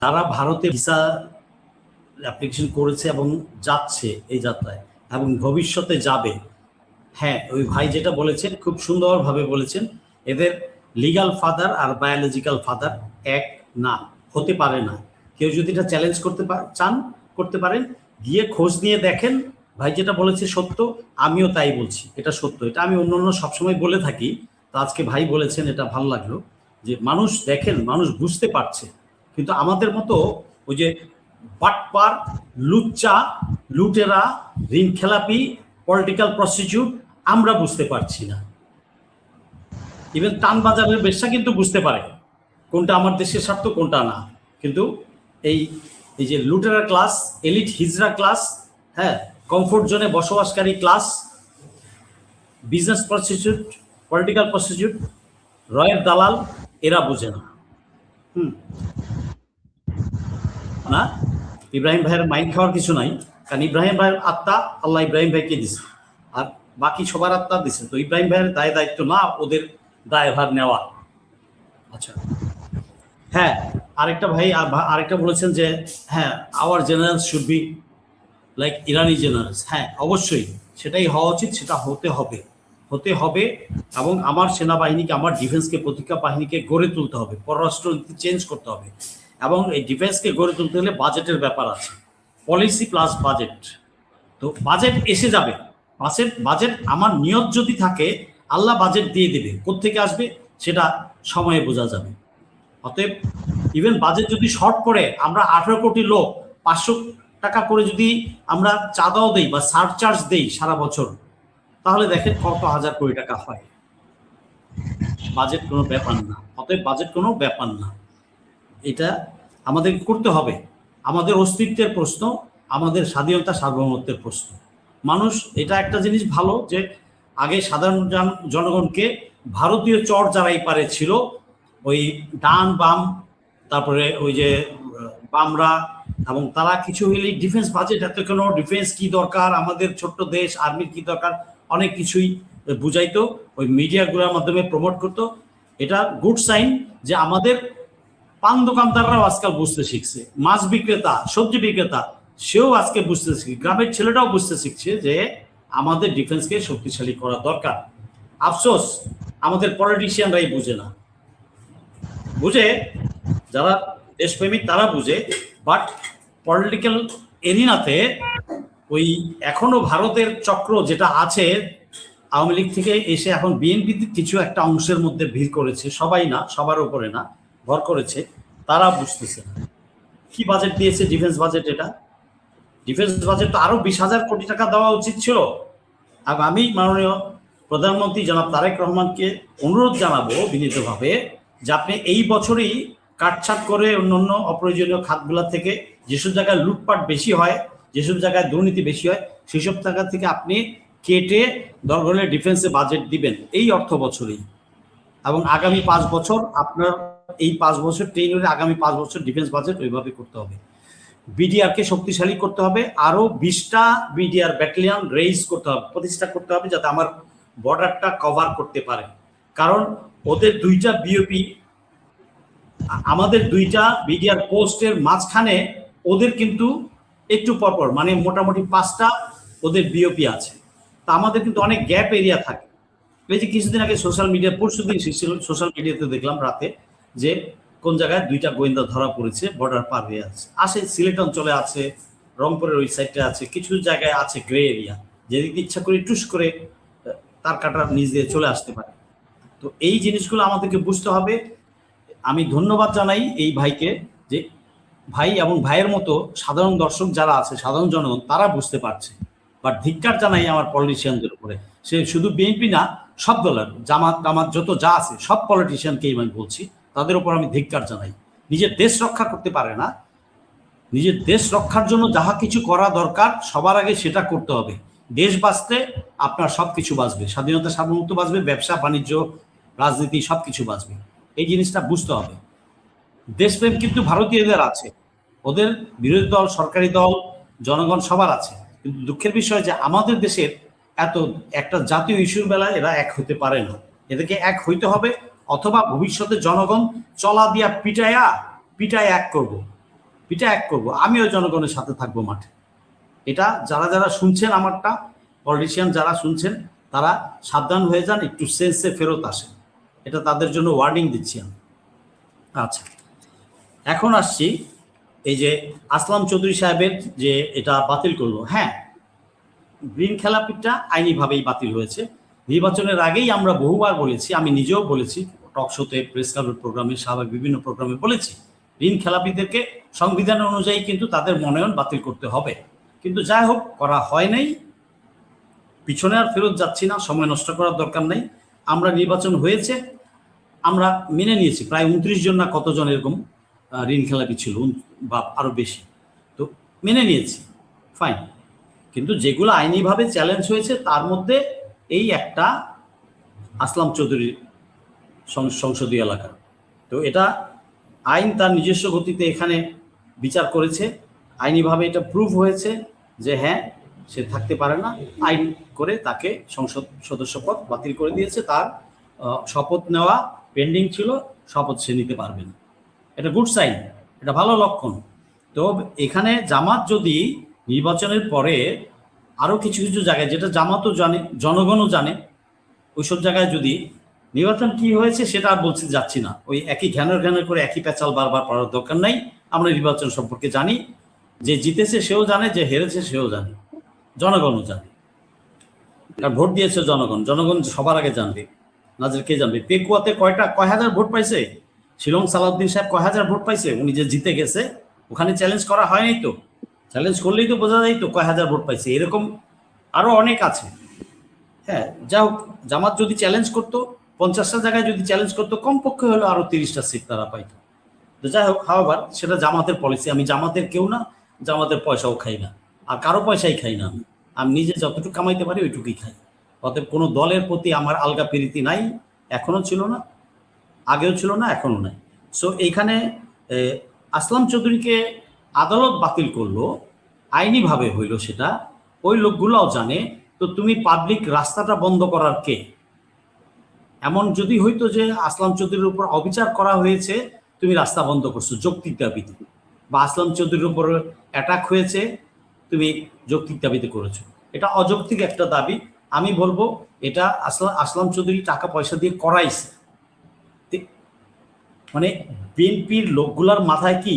তারা ভারতে visa application করেছে এবং যাচ্ছে এই যাত্রায় এবং ভবিষ্যতে যাবে। হ্যাঁ, ওই ভাই যেটা বলেছেন খুব সুন্দরভাবে বলেছেন, এদের লিগ্যাল ফাদার আর বায়োলজিক্যাল ফাদার এক না, হতে পারে না। কেউ যদি এটা চ্যালেঞ্জ করতে চান করতে পারেন, গিয়ে খোঁজ নিয়ে দেখেন। ভাই যেটা বলেছে সত্য, আমিও তাই বলছি, এটা সত্য। এটা আমি অন্য সবসময় বলে থাকি, তো আজকে ভাই বলেছেন, এটা ভালো লাগলো যে মানুষ দেখেন, মানুষ বুঝতে পারছে। কিন্তু আমাদের মতো ওই যে বাটপার, লুচ্চা, লুটেরা, ঋণ খেলাপি, পলিটিক্যাল প্রস্টিটিউট আমরা বুঝতে পারছি না। ইভেন টানবাজারের ব্যবসা কিন্তু বুঝতে পারে কোনটা আমার দেশের স্বার্থ, কোনটা না। কিন্তু এই এই যে লুটেরা ক্লাস, এলিট হিজরা ক্লাস, হ্যাঁ, কমফোর্ট জোনে বসবাসকারী class, business prostitute, political prostitute, রয়ের দালাল, এরা বুঝে না। না, ইব্রাহিম ভাইয়ের মাইন্ড খাওয়ার কিছু নাই, কারণ ইব্রাহিম ভাইয়ের আত্মা আল্লাহ ইব্রাহিম ভাইকে দিছে, আর বাকি সবার আত্মা দিছে। তো ইব্রাহিম ভাইয়ের দায়িত্ব না ওদের দায়ভার নেওয়া। আচ্ছা, হ্যাঁ, আরেকটা ভাই আরেকটা বলেছেন যে হ্যাঁ, our generals should be like Irani generals. হ্যাঁ, অবশ্যই সেটাই হওয়া উচিত, সেটা হতে হবে, হতে হবে। এবং আমার সেনাবাহিনীকে, আমার ডিফেন্সকে, প্রতিরক্ষা বাহিনীকে গড়ে তুলতে হবে, পররাষ্ট্রনীতি চেঞ্জ করতে হবে। এবং এই ডিফেন্সকে গড়ে তুলতে হলে বাজেটের ব্যাপার আছে, পলিসি প্লাস বাজেট। তো বাজেট এসে যাবে, বাজেট আমার নিয়ত যদি থাকে, আল্লাহ বাজেট দিয়ে দেবে, কোত্থেকে আসবে সেটা সময়ে বোঝা যাবে। অতএব ইভেন বাজেট যদি শর্ট পড়ে, আমরা 18 কোটি লোক 500 টাকা করে যদি আমরা চাঁদাও দেই বা সারচার্জ দেই সারা বছর, তাহলে দেখেন কত হাজার কোটি টাকা হয়। বাজেট কোনো ব্যাপার না, অতএব বাজেট কোনো ব্যাপার না। এটা আমাদের করতে হবে, আমাদের অস্তিত্বের প্রশ্ন, আমাদের স্বাধীনতা সার্বভৌমত্বের প্রশ্ন। মানুষ, এটা একটা জিনিস ভালো যে আগে সাধারণ জনগণকে ভারতীয় চর যারাই পারে ছিল, ওই ডান বাম, তারপরে ওই যে বামরা, এবং তারা কিছু হইলে ডিফেন্স বাজেট, এত কেন ডিফেন্স কি দরকার, আমাদের ছোট্ট দেশ, আর্মির কি দরকার, অনেক কিছুই বুঝাইতো, ওই মিডিয়াগুলোর মাধ্যমে প্রমোট করতো। এটা গুড সাইন যে আমাদের পান দোকানদাররাও আজকাল বুঝতে শিখছে, মাছ বিক্রেতা, সবজি বিক্রেতা, সেও আজকে বুঝতে শিখছে, গ্রামের ছেলেটাও বুঝতে শিখছে যে আমাদের ডিফেন্সকে শক্তিশালী করা দরকার। আফসোস আমাদের পলিটিশিয়ানরাই বুঝে না। বুঝে যারা দেশপ্রেমিক তারা বুঝে, বাট পলিটিক্যাল এরিনাতে ওই এখনো ভারতের চক্র যেটা আছে, আওয়ামী লীগ থেকে এসে এখন বিএনপি কিছু একটা অংশের মধ্যে ভিড় করেছে, সবাই না, সবার উপরে না, ভর করেছে, তারা বুঝতেছে না কি বাজেট দিয়েছে ডিফেন্স বাজেট। এটা ডিফেন্স বাজেট তো আরো 20,000 কোটি টাকা দেওয়া উচিত ছিল। আর আমি মাননীয় প্রধানমন্ত্রী জনাব তারেক রহমানকে অনুরোধ জানাবো বিনীতভাবে যে আপনি এই বছরই কাটছাট করে অন্যান্য অপ্রয়োজনীয় খাতগুলো থেকে, যেসব জায়গায় লুটপাট বেশি হয়, যেসব জায়গায় দুর্নীতি বেশি হয়, সেসব জায়গা থেকে আপনি কেটে দরকার হলে ডিফেন্সে বাজেট দিবেন এই অর্থ বছরেই। এবং আগামী 5 বছর আপনার, এই 5 বছর ট্রেন, আগামী 5 বছর ডিফেন্স বাজেট ওইভাবে করতে হবে। বিডিআরকে শক্তিশালী করতে হবে, আরো 20টা বিডিআর ব্যাটালিয়ন রেইজ করতে হবে, প্রতিষ্ঠা করতে হবে, যাতে আমার বর্ডারটা কভার করতে পারে। কারণ ওদের 2টা বিওপি, আমাদের 2টা বিডিআর পোস্টের মাঝখানে ওদের কিন্তু একটু পরপর, মানে মোটামুটি 5টা ওদের বিওপি আছে। তা আমাদের কিন্তু অনেক গ্যাপ এরিয়া থাকে। এই যে কিছুদিন আগে সোশ্যাল মিডিয়া, পরশুদিন সোশ্যাল মিডিয়াতে দেখলাম রাতে যে কোন জায়গায় 2টা গোয়েন্দা ধরা পড়েছে, বর্ডার পার হয়ে আসে সিলেট অঞ্চলে আছে, রংপুরের ওই সাইডে আছে, কিছু জায়গায় আছে গ্রে এরিয়া, যেদিকে ইচ্ছা করে টুস করে তার কাটার নিচ দিয়ে চলে আসতে পারে। তো এই জিনিসগুলো আমাদেরকে বুঝতে হবে। আমি ধন্যবাদ জানাই এই ভাইকে, যে ভাই এবং ভাইয়ের মতো সাধারণ দর্শক যারা আছে, সাধারণ জনগণ, তারা বুঝতে পারছে। বাট ধিক্কার জানাই আমার পলিটিশিয়ানদের উপরে, সে শুধু বিএনপি না, সব দলের, জামাত টামাত যত যা আছে সব পলিটিশিয়ানকেই আমি বলছি, তাদের উপর আমি ধিক্কার জানাই। নিজের দেশ রক্ষা করতে পারে না, নিজের দেশ রক্ষার জন্য যাহা কিছু করা দরকার সবার আগে সেটা করতে হবে। দেশ বাঁচতে আপনার সব কিছু বাঁচবে, স্বাধীনতা সার্বভৌমত্ব বাঁচবে, ব্যবসা বাণিজ্য, রাজনীতি, সব কিছু বাঁচবে। এই জিনিসটা বুঝতে হবে। দেশপ্রেম কিন্তু ভারতীয়দের আছে, ওদের বিরোধী দল, সরকারি দল, জনগণ সবার আছে। কিন্তু দুঃখের বিষয় যে আমাদের দেশের এত একটা জাতীয় ইস্যুর বেলায় এরা এক হতে পারে না। এদেরকে এক হইতে হবে, অথবা ভবিষ্যতে জনগণ চলা দিয়া পিটায়া এক করব। পিঠা এক করব, আমিও জনগণের সাথে থাকবো মাঠে। এটা যারা যারা শুনছেন আমারটা, পলিটিশিয়ান যারা শুনছেন তারা সাবধান হয়ে যান, একটু সেন্সে ফেরত আসেন, এটা তাদের জন্য ওয়ার্নিং দিচ্ছি আমি। আচ্ছা, এখন আসছি এই যে আসলাম চৌধুরী সাহেবের যে এটা বাতিল করলো। হ্যাঁ, গ্রিন খেলাপিটা আইনিভাবেই বাতিল হয়েছে। নির্বাচনের আগেই আমরা বহুবার বলেছি, আমি নিজেও বলেছি, টক শোতে, প্রেস ক্লাবের প্রোগ্রামে, স্বাভাবিক বিভিন্ন প্রোগ্রামে বলেছি, ঋণ খেলাপিদেরকে সংবিধান অনুযায়ী কিন্তু তাদের মনোনয়ন বাতিল করতে হবে। কিন্তু যাই হোক, করা হয় নাই। পিছনে আর ফেরত যাচ্ছি না, সময় নষ্ট করার দরকার নেই। আমরা নির্বাচন হয়েছে, আমরা মেনে নিয়েছি। প্রায় 29 জন না কতজন এরকম ঋণ খেলাপি ছিল, বা আরও বেশি, তো মেনে নিয়েছি, ফাইন। কিন্তু যেগুলো আইনিভাবে চ্যালেঞ্জ হয়েছে তার মধ্যে এই একটা আসলাম চৌধুরীর সংসদীয় এলাকা। তো এটা আইন তার নিজস্ব গতিতে এখানে বিচার করেছে, আইনিভাবে এটা প্রুভ হয়েছে যে হ্যাঁ, সে থাকতে পারে না। আইন করে তাকে সংসদ সদস্য পদ বাতিল করে দিয়েছে। তার শপথ নেওয়া পেন্ডিং ছিল, শপথ সে নিতে পারবে না। এটা গুড সাইন, এটা ভালো লক্ষণ। তো এখানে জামাত যদি নির্বাচনের পরে আরও কিছু কিছু জায়গায়, যেটা জামাতও জানে, জনগণও জানে, ওইসব জায়গায় যদি নির্বাচন কি হয়েছে সেটা আর বলতে যাচ্ছি না, ওই একই ঘ্যানের করে একই প্যাচাল বারবার পড়ার দরকার নাই। আমরা নির্বাচন সম্পর্কে জানি, যে জিতেছে সেও জানে, যে হেরেছে সেও জানে, জনগণও জানে। আর ভোট দিয়েছে জনগণ, জনগণ সবার আগে জানবে, নাজের কে জানবে। পেকুয়াতে কয় হাজার ভোট পাইছে, শিলং সালাউদ্দিন সাহেব কয় হাজার ভোট পাইছে, উনি যে জিতে গেছে, ওখানে চ্যালেঞ্জ করা হয়নি তো। চ্যালেঞ্জ করলেই তো বোঝা যায় তো কয় হাজার ভোট পাইছে। এরকম আরও অনেক আছে। হ্যাঁ, যা হোক, জামাত যদি চ্যালেঞ্জ করতো, 50টা জায়গায় যদি চ্যালেঞ্জ করতো, কমপক্ষে হলো আরও 30টা সিট তারা পাইতো। তো যাই হোক, হাওয়াবার সেটা জামাতের পলিসি। আমি জামাতের কেউ না, জামাতের পয়সাও খাই না, আর কারো পয়সাই খাই না। আমি নিজে যতটুকু কামাইতে পারি ওইটুকুই খাই। অতএব কোনো দলের প্রতি আমার আলগা প্রীতি নাই, এখনও ছিল না, আগেও ছিল না, এখনও নাই। সো এইখানে আসলাম চৌধুরীকে আদালত বাতিল করলো, আইনিভাবে হইল সেটা, ওই লোকগুলোও জানে। তো তুমি পাবলিক রাস্তাটা বন্ধ করার কে? এমন যদি হইতো যে আসলাম চৌধুরীর উপর অবিচার করা হয়েছে, তুমি রাস্তা বন্ধ করছো যৌক্তিক দাবিতে, বা আসলাম চৌধুরীর উপর অ্যাটাক হয়েছে, তুমি যৌক্তিক দাবিতে করেছো, এটা অযৌক্তিক একটা দাবি। আমি বলবো এটা আসলাম চৌধুরী টাকা পয়সা দিয়ে করাইছে। মানে বিএনপির লোকগুলার মাথায় কি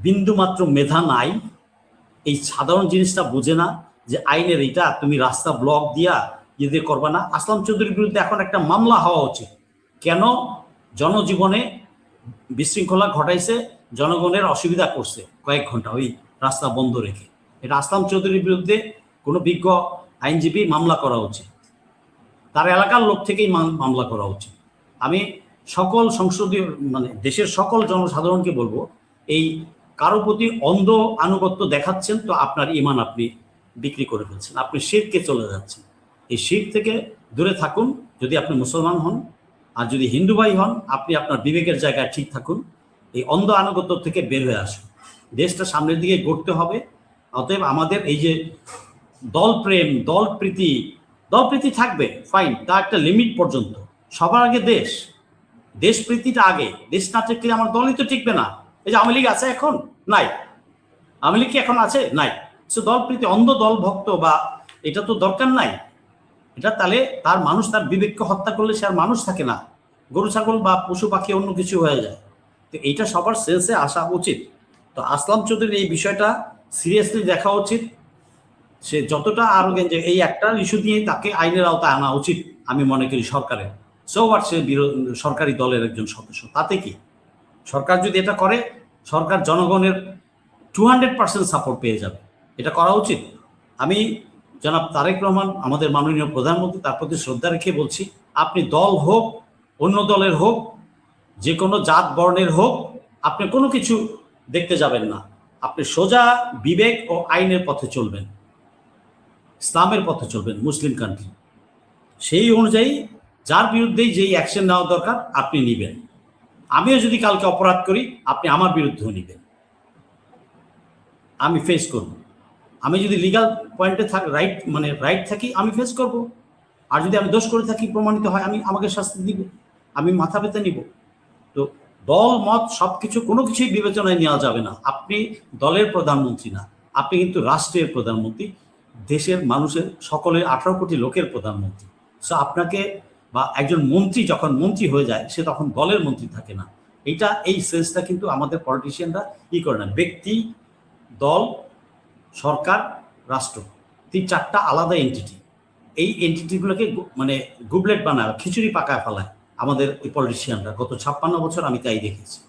বিন্দু মাত্র মেধা নাই? এই সাধারণ জিনিসটা বোঝে না যে আইনের এটা তুমি রাস্তা ব্লক দিয়া ইয়ে করবা না। আসলাম চৌধুরীর বিরুদ্ধে এখন একটা মামলা হওয়া উচিত। কেন? জনজীবনে বিশৃঙ্খলা ঘটাইছে, জনগণের অসুবিধা করছে কয়েক ঘন্টা ওই রাস্তা বন্ধ রেখে। এটা আসলাম চৌধুরীর বিরুদ্ধে কোনো বিজ্ঞ আইনজীবী মামলা করা উচিত, তার এলাকার লোক থেকেই মামলা করা উচিত। আমি সকল সংসদীয় মানে দেশের সকল জনসাধারণকে বলবো, এই কারো প্রতি অন্ধ আনুগত্য দেখাচ্ছেন তো আপনার ইমান আপনি বিক্রি করে ফেলছেন, আপনি শিরকে চলে যাচ্ছেন। এই শির থেকে দূরে থাকুন যদি আপনি মুসলমান হন, আর যদি হিন্দু ভাই হন আপনি আপনার বিবেকের জায়গায় ঠিক থাকুন। এই অন্ধ আনুগত্য থেকে বের হয়ে আসুন, দেশটা সামনের দিকে গড়তে হবে। অতএব আমাদের এই যে দলপ্রেম, দলপ্রীতি থাকবে, ফাইন, তা একটা লিমিট পর্যন্ত। সবার আগে দেশপ্রীতিটা আগে। দেশ না থাকলে আমার দলই তো টিকবে না। এই যে আওয়ামী লীগ আছে এখন নাই, আওয়ামী লীগ কি এখন আছে? নাই। সে দলপ্রীতি, অন্ধ দল ভক্ত বা এটা তো দরকার নাই। এটা তাহলে তার মানুষ তার বিবেককে হত্যা করলে সে আর মানুষ থাকে না, গরু ছাগল বা পশু পাখি অন্য কিছু হয়ে যায়। তো এইটা সবার সেন্সে আসা উচিত। তো আসলাম চৌধুরীর এই বিষয়টা সিরিয়াসলি দেখা উচিত। সে যতটা আরো যে এই একটা ইস্যু দিয়ে তাকে আইনের আওতায় আনা উচিত আমি মনে করি সরকারের। সো হোয়াট, সে সরকারি দলের একজন সদস্য, তাতে কি? সরকার যদি এটা করে, সরকার জনগণের 200% সাপোর্ট পেয়ে যাবে, এটা করা উচিত। আমি জনাব তারেক রহমান, আমাদের মাননীয় প্রধানমন্ত্রী, তার প্রতি শ্রদ্ধা রেখে বলছি, আপনি দল হোক, অন্য দলের হোক, যে কোনো জাত বর্ণের হোক, আপনি কোনো কিছু দেখতে যাবেন না। আপনি সোজা বিবেক ও আইনের পথে চলবেন, ইসলামের পথে চলবেন, মুসলিম কান্ট্রি। সেই অনুযায়ী যার বিরুদ্ধেই যেই অ্যাকশন নেওয়া দরকার আপনি নেবেন। আমিও যদি কালকে অপরাধ করি আপনি আমার বিরুদ্ধেও নেবেন, আমি ফেস করব। আমি যদি লিগাল পয়েন্টে রাইট থাকি আমি ফেস করব। আর যদি আমি দোষ করে থাকি, প্রমাণিত হয়, আমাকে শাস্তি দিব, আমি মাথা পেতে নিব। তো দল মত সবকিছু কোনো কিছুই বিবেচনায় নেওয়া যাবে না। আপনি দলের প্রধানমন্ত্রী না, আপনি কিন্তু রাষ্ট্রের প্রধানমন্ত্রী, দেশের মানুষের সকলের 18 কোটি লোকের প্রধানমন্ত্রী। সো আপনাকে বা একজন মন্ত্রী যখন মন্ত্রী হয়ে যায় সে তখন দলের মন্ত্রী থাকে না। এই সেন্সটা কিন্তু আমাদের পলিটিশিয়ানরা করে না। ব্যক্তি, দল, সরকার, রাষ্ট্র, 3-4টা আলাদা এন্টিটি। এই এন্টিটিগুলোকে মানে গুবলেট বানায়, খিচুড়ি পাকায় ফেলায় আমাদের এই পলিটিশিয়ানরা। গত 56 বছর আমি তাই দেখেছি।